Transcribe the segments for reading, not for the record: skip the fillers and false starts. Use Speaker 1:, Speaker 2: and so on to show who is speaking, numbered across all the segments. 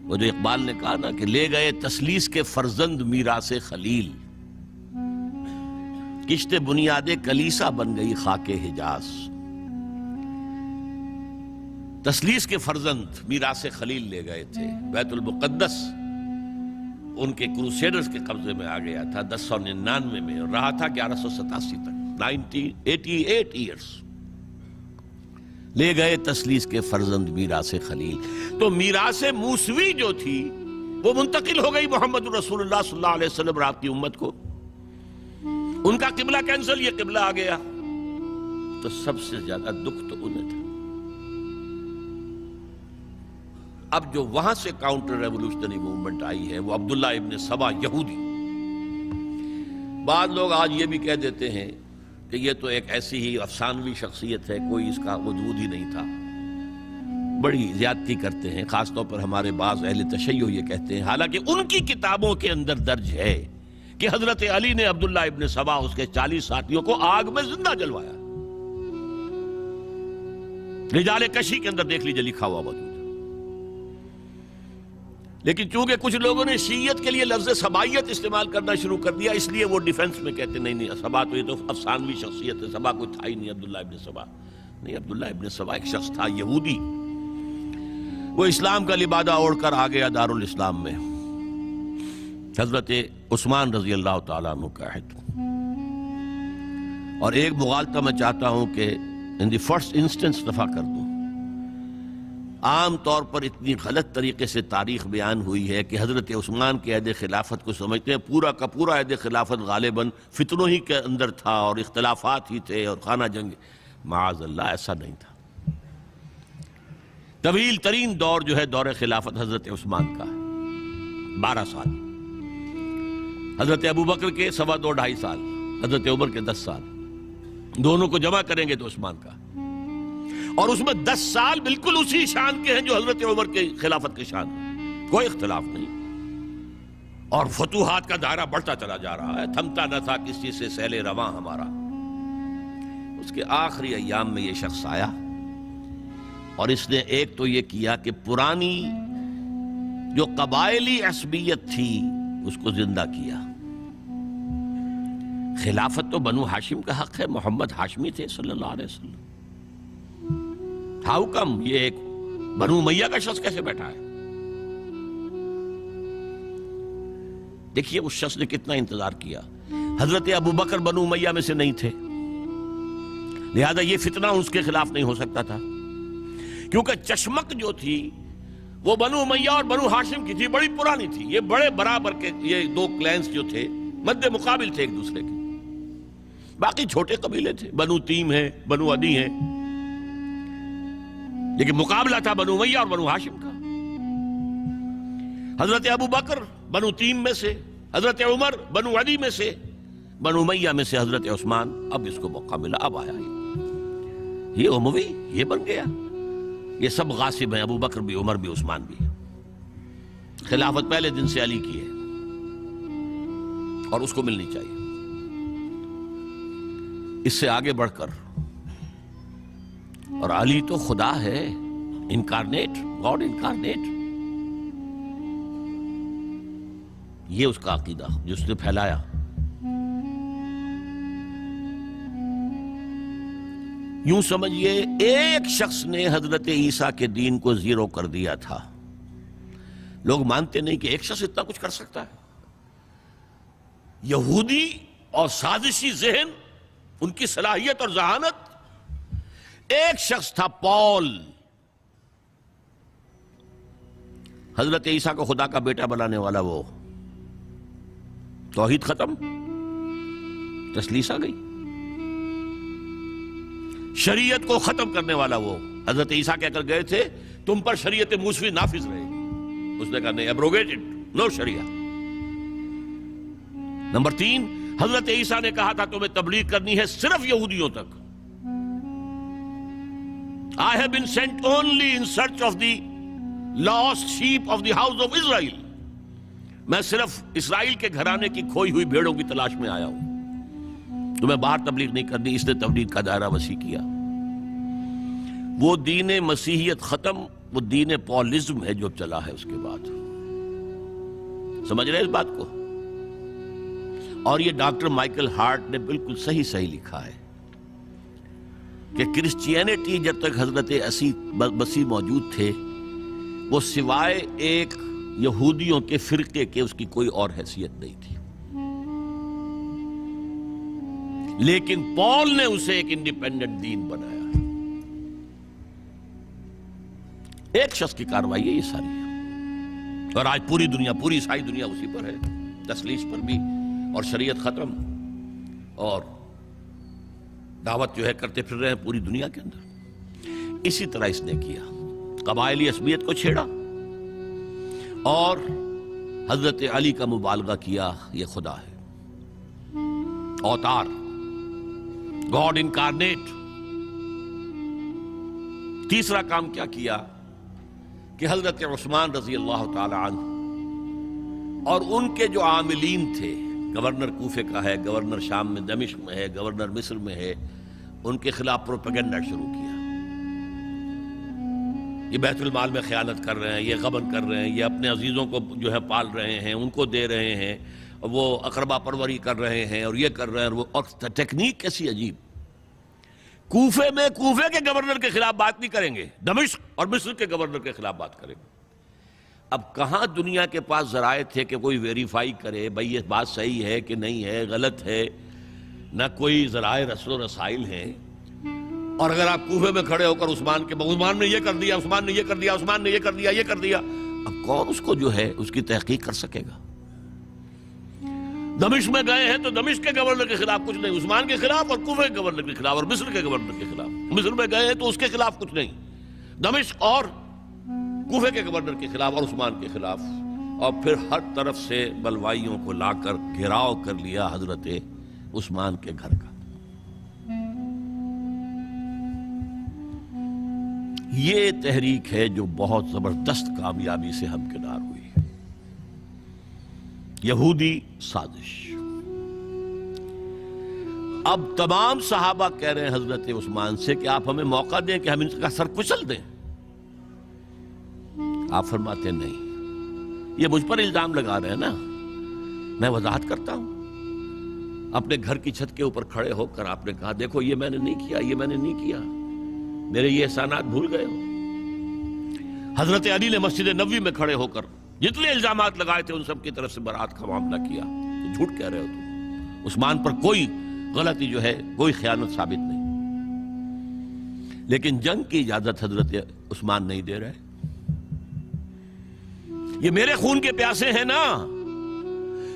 Speaker 1: وہ جو اقبال نے کہا نا کہ لے گئے تسلیس کے فرزند میراث خلیل، کشت بنیاد کلیسا بن گئی خاک حجاز۔ تسلیس کے فرزند میراث خلیل لے گئے تھے، بیت المقدس ان کے کروسیڈرز کے قبضے میں آ گیا تھا 1099 میں، اور رہا تھا 1187 تک، 88 ایئرز۔ لے گئے تسلیس کے فرزند میراث خلیل، تو میراث موسوی جو تھی وہ منتقل ہو گئی محمد رسول اللہ صلی اللہ علیہ وسلم اور آپ کی امت کو۔ ان کا قبلہ کینسل، یہ قبلہ آ گیا، تو سب سے زیادہ دکھ تو انہیں تھا۔ اب جو وہاں سے کاؤنٹر ریولوشنری موومنٹ آئی ہے وہ عبداللہ ابن سبا یہودی۔ بعض لوگ آج یہ بھی کہہ دیتے ہیں کہ یہ تو ایک ایسی ہی افسانوی شخصیت ہے، کوئی اس کا وجود ہی نہیں تھا، بڑی زیادتی کرتے ہیں، خاص طور پر ہمارے بعض اہل تشیع یہ کہتے ہیں، حالانکہ ان کی کتابوں کے اندر درج ہے کہ حضرت علی نے عبداللہ ابن سبا اس کے 40 ساتھیوں کو آگ میں زندہ جلوایا۔ رجال کشی کے اندر دیکھ لیجیے لکھا ہوا موجود ہے۔ لیکن چونکہ کچھ لوگوں نے شیعت کے لیے لفظ سبائیت استعمال کرنا شروع کر دیا، اس لیے وہ ڈیفنس میں کہتے نہیں سبا تو یہ تو افسانوی شخصیت ہے، سبا کوئی تھا ہی نہیں عبداللہ ابن سبا۔ نہیں، عبداللہ ابن سبا ایک شخص تھا یہودی، وہ اسلام کا لبادہ اوڑھ کر آ گیا دارالاسلام میں، حضرت عثمان رضی اللہ تعالیٰ عنہ کا عہد۔ اور ایک مغالطہ میں چاہتا ہوں کہ ان دی فرسٹ انسٹنس دفع کر دوں۔ عام طور پر اتنی غلط طریقے سے تاریخ بیان ہوئی ہے کہ حضرت عثمان کے عہد خلافت کو سمجھتے ہیں پورا کا پورا عہد خلافت غالباً فتنوں ہی کے اندر تھا اور اختلافات ہی تھے اور خانہ جنگ۔ معاذ اللہ، ایسا نہیں تھا۔ طویل ترین دور جو ہے دور خلافت حضرت عثمان کا 12 سال، حضرت ابوبکر کے 2.5 سال، حضرت عمر کے 10 سال، دونوں کو جمع کریں گے تو عثمان کا، اور اس میں 10 سال بالکل اسی شان کے ہیں جو حضرت عمر کے خلافت کے شان ہیں، کوئی اختلاف نہیں، اور فتوحات کا دائرہ بڑھتا چلا جا رہا ہے، تھمتا نہ تھا کسی سے سیل رواں ہمارا۔ اس کے آخری ایام میں یہ شخص آیا اور اس نے ایک تو یہ کیا کہ پرانی جو قبائلی عصبیت تھی اس کو زندہ کیا۔ خلافت تو بنو ہاشم کا حق ہے، محمد ہاشمی تھے صلی اللہ علیہ وسلم، ہاؤ کم یہ ایک بنو امیہ کا شخص کیسے بیٹھا ہے؟ دیکھیے اس شخص نے کتنا انتظار کیا۔ حضرت ابوبکر بنو امیہ میں سے نہیں تھے، لہذا یہ فتنہ اس کے خلاف نہیں ہو سکتا تھا، کیونکہ چشمک جو تھی وہ بنو امیہ اور بنو ہاشم کی تھی، بڑی پرانی تھی، یہ بڑے برابر کے یہ دو کلینز جو تھے مد مقابل تھے ایک دوسرے کے، باقی چھوٹے قبیلے تھے، بنو تیم ہیں، بنو عدی ہیں، لیکن مقابلہ تھا بنو امیہ اور بنو ہاشم کا۔ حضرت ابوبکر بنو تیم میں سے، حضرت عمر بنو عدی میں سے، بنو امیہ میں سے حضرت عثمان۔ اب اس کو موقع ملا، اب آیا یہ اموی، یہ بن گیا، یہ سب غاصب ہیں، ابوبکر بھی، عمر بھی، عثمان بھی۔ خلافت پہلے دن سے علی کی ہے اور اس کو ملنی چاہیے۔ اس سے آگے بڑھ کر، اور علی تو خدا ہے، انکارنیٹ، گاڈ انکارنیٹ، یہ اس کا عقیدہ جس نے پھیلایا۔ یوں سمجھئے ایک شخص نے حضرت عیسیٰ کے دین کو زیرو کر دیا تھا۔ لوگ مانتے نہیں کہ ایک شخص اتنا کچھ کر سکتا ہے۔ یہودی اور سازشی ذہن، ان کی صلاحیت اور ذہانت۔ ایک شخص تھا پال، حضرت عیسیٰ کو خدا کا بیٹا بنانے والا، وہ توحید ختم، تسلیس آ گئی۔ شریعت کو ختم کرنے والا وہ حضرت عیسیٰ کہہ کر گئے تھے تم پر شریعت موسوی نافذ رہے گی، اس نے کہا نہیں، ایبروگیٹڈ، نو شریعہ۔ نمبر 3، حضرت عیسیٰ نے کہا تھا تمہیں تبلیغ کرنی ہے صرف یہودیوں تک۔ I have been sent only in search of the lost sheep of the house of Israel۔ میں صرف اسرائیل کے گھرانے کی کھوئی ہوئی بھیڑوں کی تلاش میں آیا ہوں، تمہیں باہر تبلیغ نہیں کرنی۔ اس نے تبلیغ کا دائرہ وسیع کیا۔ وہ دین مسیحیت ختم، وہ دین پالزم ہے جو چلا ہے اس کے بعد۔ سمجھ رہے ہیں اس بات کو؟ اور یہ ڈاکٹر مائیکل ہارٹ نے بالکل صحیح لکھا ہے کہ کرسچینٹی جب تک حضرت مسیح موجود تھے وہ سوائے ایک یہودیوں کے فرقے کے اس کی کوئی اور حیثیت نہیں تھی، لیکن پال نے اسے ایک انڈیپینڈنٹ دین بنایا۔ ایک شخص کی کاروائی ہے یہ ساری، اور آج پوری دنیا، پوری عیسائی دنیا اسی پر ہے، تسلیس پر بھی، اور شریعت ختم، اور دعوت جو ہے کرتے پھر رہے ہیں پوری دنیا کے اندر۔ اسی طرح اس نے کیا، قبائلی عصبیت کو چھیڑا اور حضرت علی کا مبالغہ کیا یہ خدا ہے، اوتار، گاڈ انکارنیٹ۔ تیسرا کام کیا کیا کہ حضرت عثمان رضی اللہ تعالی عنہ اور ان کے جو عاملین تھے، گورنر کوفے کا ہے، گورنر شام میں دمشق میں ہے، گورنر مصر میں ہے، ان کے خلاف پروپیگنڈا شروع کیا۔ یہ بیت المال میں خیانت کر رہے ہیں، یہ غبن کر رہے ہیں، یہ اپنے عزیزوں کو جو ہے پال رہے ہیں، ان کو دے رہے ہیں، وہ اقربا پروری کر رہے ہیں، اور یہ کر رہے ہیں، اور ٹیکنیک کیسی عجیب۔ کوفے میں کوفے کے گورنر کے خلاف بات نہیں کریں گے، دمشق اور مصر کے گورنر کے خلاف بات کریں گے۔ اب کہاں دنیا کے پاس ذرائع تھے کہ کوئی ویریفائی کرے بھئی یہ بات صحیح ہے کہ نہیں ہے، غلط ہے، نہ کوئی ذرائع رسل و رسائل ہیں۔ اور اگر آپ کوفے میں کھڑے ہو کر عثمان نے یہ کر دیا، عثمان نے یہ کر دیا، عثمان نے یہ کر دیا، یہ کر دیا، اب کون اس کو جو ہے اس کی تحقیق کر سکے گا؟ دمشق میں گئے ہیں تو دمشق کے گورنر کے خلاف کچھ نہیں، عثمان کے خلاف، اور کوفے کے گورنر کے خلاف، اور مصر کے گورنر کے خلاف۔ مصر میں گئے ہیں تو اس کے خلاف کچھ نہیں، دمشق اور کوفے کے گورنر کے خلاف اور عثمان کے خلاف، اور پھر ہر طرف سے بلوائیوں کو لا کر گھیراؤ کر لیا حضرت عثمان کے گھر کا۔ یہ تحریک ہے جو بہت زبردست کامیابی سے ہمکنار ہوئی، یہودی سازش۔ اب تمام صحابہ کہہ رہے ہیں حضرت عثمان سے کہ آپ ہمیں موقع دیں کہ ہم ان کا سر کچل دیں۔ آپ فرماتے نہیں، یہ مجھ پر الزام لگا رہے ہیں نا، میں وضاحت کرتا ہوں۔ اپنے گھر کی چھت کے اوپر کھڑے ہو کر آپ نے کہا دیکھو یہ میں نے نہیں کیا، یہ میں نے نہیں کیا، میرے یہ احسانات بھول گئے ہو۔ حضرت علی نے مسجد نبوی میں کھڑے ہو کر جتنے الزامات لگائے تھے ان سب کی طرف سے برات کا معاملہ کیا کہ جھوٹ کہہ رہے ہو تم، عثمان پر کوئی غلطی جو ہے، کوئی خیانت ثابت نہیں۔ لیکن جنگ کی اجازت حضرت عثمان نہیں دے رہے۔ یہ میرے خون کے پیاسے ہیں نا،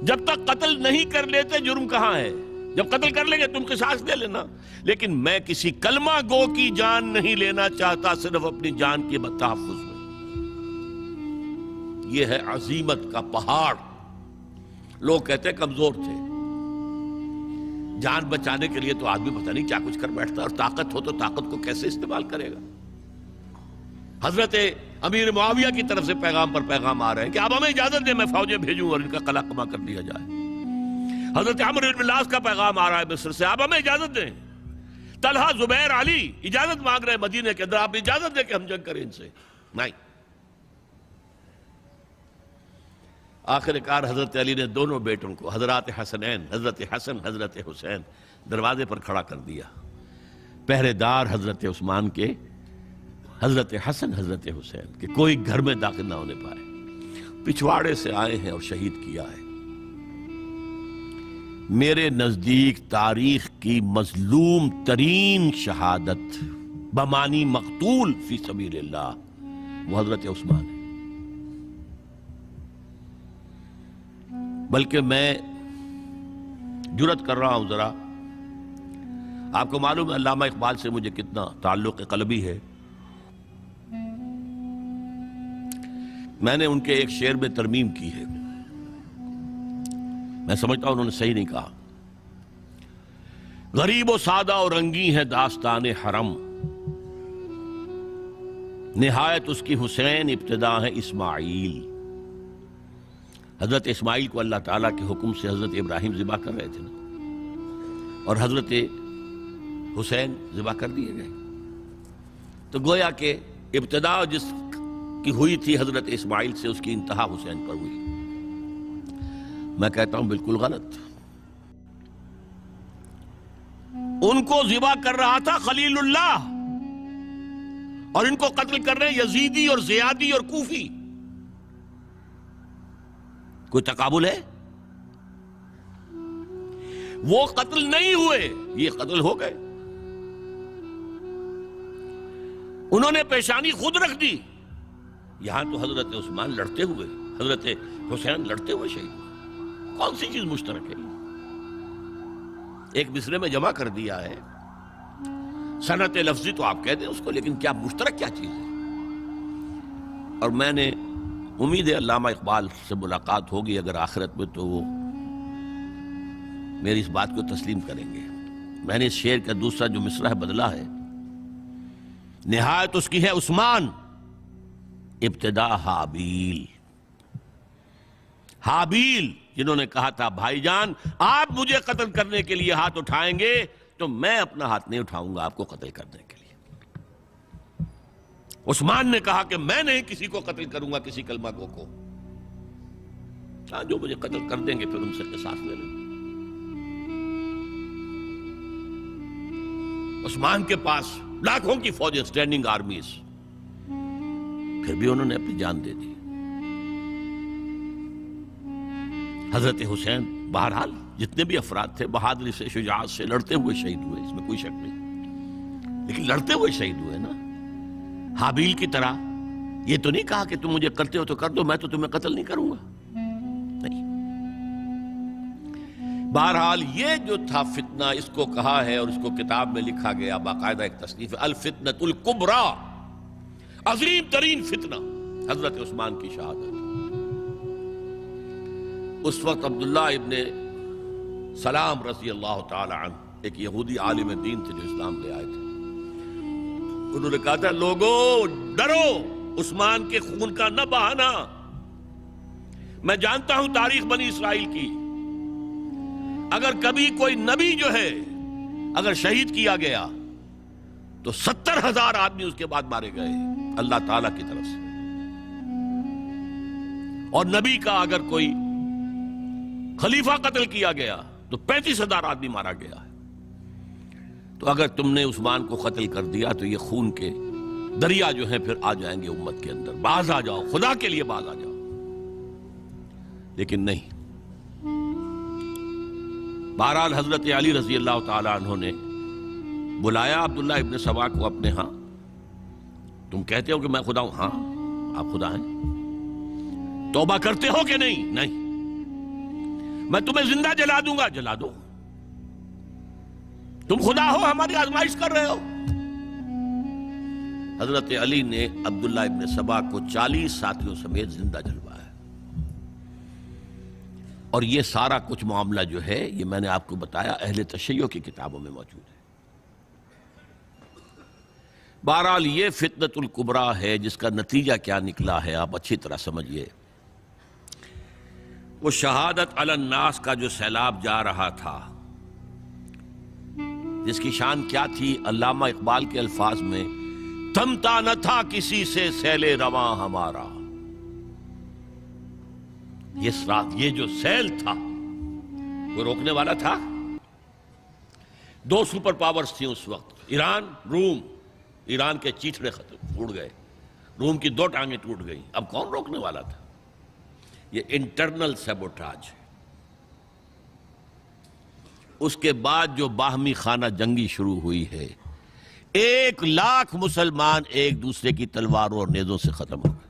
Speaker 1: جب تک قتل نہیں کر لیتے جرم کہاں ہے؟ جب قتل کر لیں گے تم قصاص دے لینا، لیکن میں کسی کلمہ گو کی جان نہیں لینا چاہتا، صرف اپنی جان کے تحفظ میں۔ یہ ہے عزیمت کا پہاڑ۔ لوگ کہتے ہیں کمزور تھے، جان بچانے کے لیے تو آدمی پتہ نہیں کیا کچھ کر بیٹھتا، اور طاقت ہو تو طاقت کو کیسے استعمال کرے گا۔ حضرت امیر معاویہ کی طرف سے پیغام پر پیغام آ رہے ہیں کہ آپ ہمیں اجازت دیں میں فوجیں بھیجوں اور ان کا قلع کما کر لیا جائے۔ حضرت عمرو بن العاص کا پیغام آ رہا ہے مصر سے، آپ ہمیں اجازت دیں۔ طلحہ، زبیر، علی اجازت مانگ رہے ہیں مدینے کے اندر، آپ اجازت دیں کہ ہم جنگ کریں ان سے۔ نہیں۔ آخر کار حضرت علی نے دونوں بیٹوں کو، حضرات حسنین، حضرت حسن، حضرت حسین، دروازے پر کھڑا کر دیا، پہرے دار حضرت عثمان کے، حضرت حسن، حضرت حسین، کہ کوئی گھر میں داخل نہ ہونے پائے۔ پچھواڑے سے آئے ہیں اور شہید کیا ہے۔ میرے نزدیک تاریخ کی مظلوم ترین شہادت بمانی مقتول فی سبیل اللہ وہ حضرت عثمان ہے۔ بلکہ میں جرات کر رہا ہوں ذرا، آپ کو معلوم ہے علامہ اقبال سے مجھے کتنا تعلق قلبی ہے۔ میں نے ان کے ایک شعر میں ترمیم کی ہے، میں سمجھتا ہوں انہوں نے صحیح نہیں کہا۔ غریب و سادہ اور رنگی ہے داستان حرم، نہایت اس کی حسین، ابتدا ہے اسماعیل۔ حضرت اسماعیل کو اللہ تعالیٰ کے حکم سے حضرت ابراہیم ذبح کر رہے تھے نا، اور حضرت حسین ذبح کر دیے گئے۔ تو گویا کہ ابتدا جس کی ہوئی تھی حضرت اسماعیل سے، اس کی انتہا حسین پر ہوئی۔ میں کہتا ہوں بالکل غلط. ان کو ذبح کر رہا تھا خلیل اللہ، اور ان کو قتل کر رہے ہیں یزیدی اور زیادی اور کوفی. کوئی تقابل ہے؟ وہ قتل نہیں ہوئے، یہ قتل ہو گئے. انہوں نے پیشانی خود رکھ دی. یہاں تو حضرت عثمان لڑتے ہوئے، حضرت حسین لڑتے ہوئے شہید ہوئے. کون سی چیز مشترک ہے؟ ایک مصرے میں جمع کر دیا ہے. صنعت لفظی تو آپ کہہ دیں اس کو، لیکن کیا مشترک کیا چیز ہے؟ اور میں نے امید ہے علامہ اقبال سے ملاقات ہوگی اگر آخرت میں، تو وہ میری اس بات کو تسلیم کریں گے. میں نے اس شعر کا دوسرا جو مصرع ہے بدلا ہے. نہایت اس کی ہے عثمان، ابتدا حابیل. حابیل جنہوں نے کہا تھا بھائی جان آپ مجھے قتل کرنے کے لیے ہاتھ اٹھائیں گے تو میں اپنا ہاتھ نہیں اٹھاؤں گا آپ کو قتل کرنے کے لیے. عثمان نے کہا کہ میں نہیں کسی کو قتل کروں گا، کسی کلمہ گو کو. جو مجھے قتل کر دیں گے پھر ان سے قصاص لے لیں. عثمان کے پاس لاکھوں کی فوجیں، اسٹینڈنگ آرمیز، پھر بھی انہوں نے اپنی جان دے دی. حضرت حسین بہرحال جتنے بھی افراد تھے بہادری سے، شجاعت سے لڑتے ہوئے شہید ہوئے، اس میں کوئی شک نہیں، لیکن لڑتے ہوئے شہید ہوئے نا. حابیل کی طرح یہ تو نہیں کہا کہ تم مجھے کرتے ہو تو کر دو، میں تو تمہیں قتل نہیں کروں گا. نہیں. بہرحال یہ جو تھا فتنہ، اس کو کہا ہے اور اس کو کتاب میں لکھا گیا، باقاعدہ ایک تصنیف ہے، الفتنۃ الکبریٰ، عظیم ترین فتنہ حضرت عثمان کی شہادت. اس وقت عبداللہ ابن سلام رضی اللہ تعالی عنہ ایک یہودی عالم دین تھے جو اسلام لے آئے تھے. انہوں نے کہا تھا لوگو ڈرو، عثمان کے خون کا نہ بہانا. میں جانتا ہوں تاریخ بنی اسرائیل کی، اگر کبھی کوئی نبی جو ہے اگر شہید کیا گیا تو 70,000 آدمی اس کے بعد مارے گئے اللہ تعالیٰ کی طرف سے. اور نبی کا اگر کوئی خلیفہ قتل کیا گیا تو 35,000 آدمی مارا گیا ہے. تو اگر تم نے عثمان کو قتل کر دیا تو یہ خون کے دریا جو ہیں پھر آ جائیں گے امت کے اندر. باز آ جاؤ، خدا کے لیے باز آ جاؤ. لیکن نہیں. بہرحال حضرت علی رضی اللہ تعالی عنہ نے بلایا عبداللہ ابن سبا کو اپنے ہاں. تم کہتے ہو کہ میں خدا ہوں؟ ہاں آپ خدا ہیں. توبہ کرتے ہو کہ نہیں؟ نہیں. میں تمہیں زندہ جلا دوں گا. جلا دو. تم خدا ہو، ہماری آزمائش کر رہے ہو. حضرت علی نے عبداللہ ابن سبا کو 40 ساتھیوں سمیت زندہ جلوایا. اور یہ سارا کچھ معاملہ جو ہے یہ میں نے آپ کو بتایا اہل تشیع کی کتابوں میں موجود ہے. بہرحال یہ فتنۃ الکبریٰ ہے جس کا نتیجہ کیا نکلا ہے آپ اچھی طرح سمجھیے. وہ شہادت علی الناس کا جو سیلاب جا رہا تھا، جس کی شان کیا تھی؟ علامہ اقبال کے الفاظ میں تھمتا نہ تھا کسی سے سیل رواں ہمارا. یہ جو سیل تھا وہ روکنے والا تھا. 2 سپر پاورز تھیں اس وقت، ایران، روم. ایران کے چیتڑے ٹوٹ گئے، روم کی 2 ٹانگیں ٹوٹ گئیں. اب کون روکنے والا تھا؟ یہ انٹرنل سیبوٹاج. اس کے بعد جو باہمی خانہ جنگی شروع ہوئی ہے، 1 لاکھ مسلمان ایک دوسرے کی تلواروں اور نیزوں سے ختم ہو گئے.